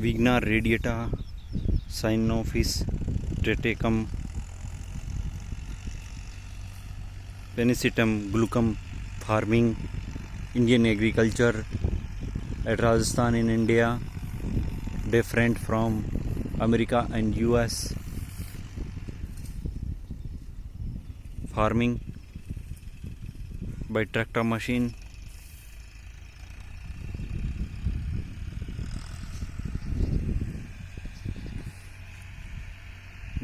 Vigna radiata, Cyanophis triticum, Penicitum glucum farming, Indian agriculture at Rajasthan in India, different from America and US. Farming by tractor machine.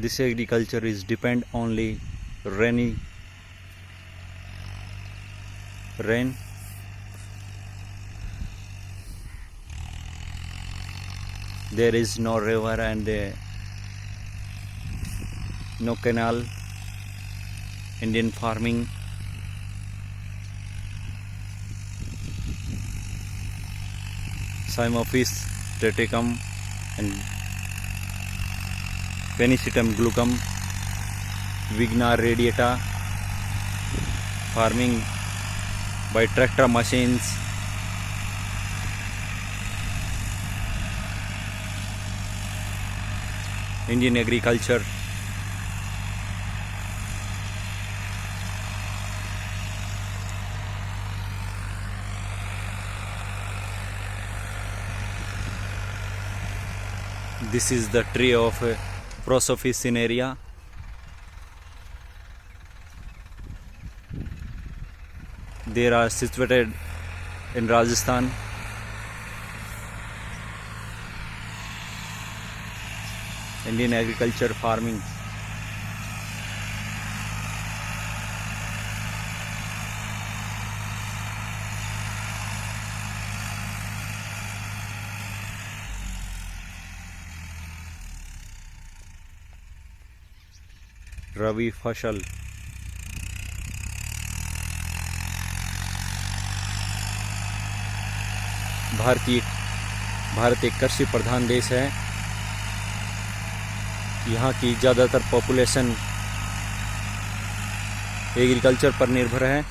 This agriculture is depend only rain. There is no river and no canal. Indian farming. Cyanophis triticum and Penicitum glucum, Vigna radiata, farming by tractor machines. Indian agriculture. This is the tree of Prosopis cinerea. They are situated in Rajasthan. Indian agriculture farming. Ravi फसल। भारत एक कृषि प्रधान देश है। यहाँ की ज़्यादातर population agriculture पर निर्भर है।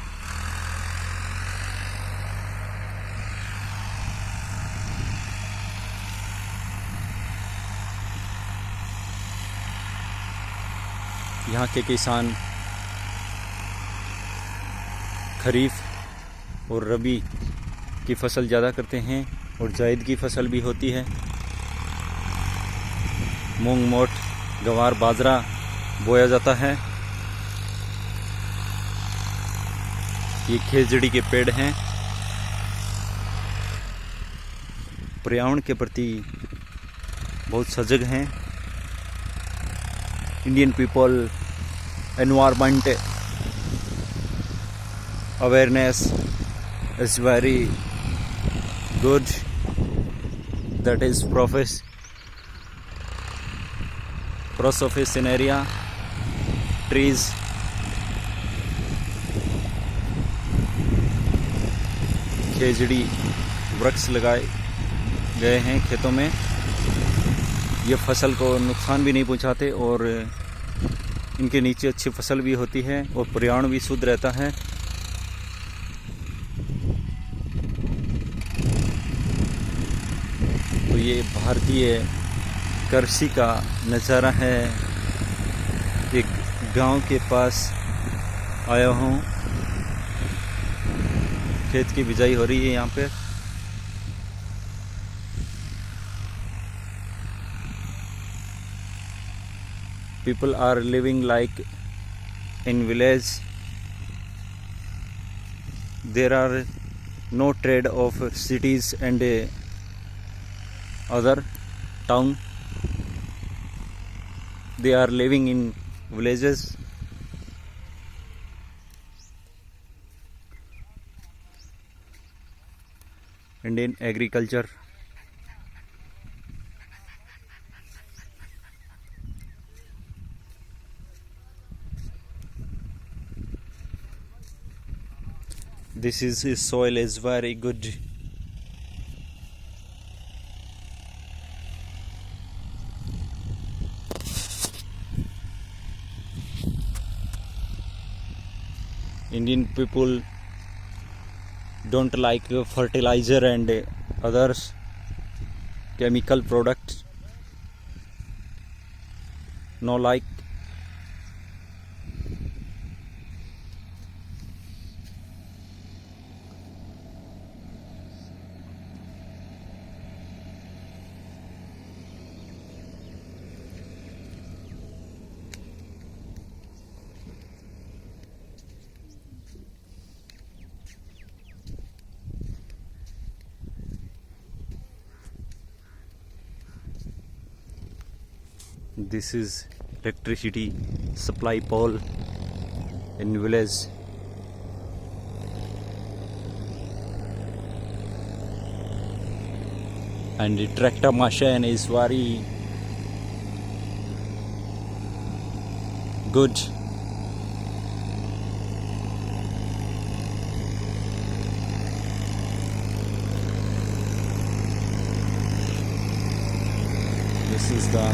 यहाँ के किसान खरीफ और रबी की फसल ज़्यादा करते हैं और जायद की फसल भी होती है। मूंग, मोठ, गवार, बाजरा बोया जाता है। ये खेजड़ी के पेड़ हैं। पर्यावरण के प्रति बहुत सजग हैं। Indian people environment awareness is very good. That is Prosopis cinerea trees. खेजड़ी वृक्ष लगाए गए हैं खेतों में। ये फसल को नुकसान भी नहीं पहुंचाते और इनके नीचे अच्छी फसल भी होती है और पर्यावरण भी शुद्ध रहता है। तो ये भारतीय कृषि का नज़ारा है। एक गांव के पास आया हूँ। खेत की बिजाई हो रही है यहाँ पे। People are living like in village. There are no trade of cities and other town. They are living in villages. Indian agriculture. This soil is very good. Indian people don't like fertilizer and others. chemical products, no like. This is electricity supply pole in village. And the tractor machine is very good. This is the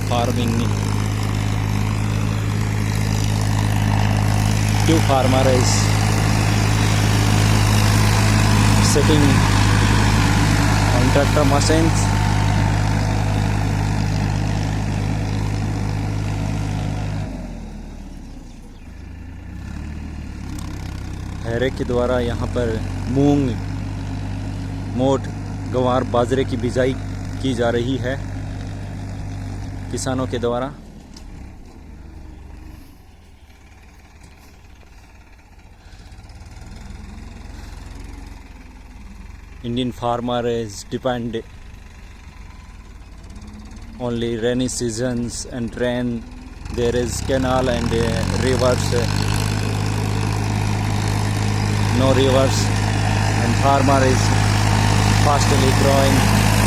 farming. Two farmer is sitting on tractor machines. हैरे के द्वारा यहाँ पर मूंग, मोट, गवार, बाजरे की बिजाई की जा रही है किसानों के द्वारा। Indian farmer is depend only rainy seasons and rain. There is canal and rivers. No rivers, and farmer is fastly growing.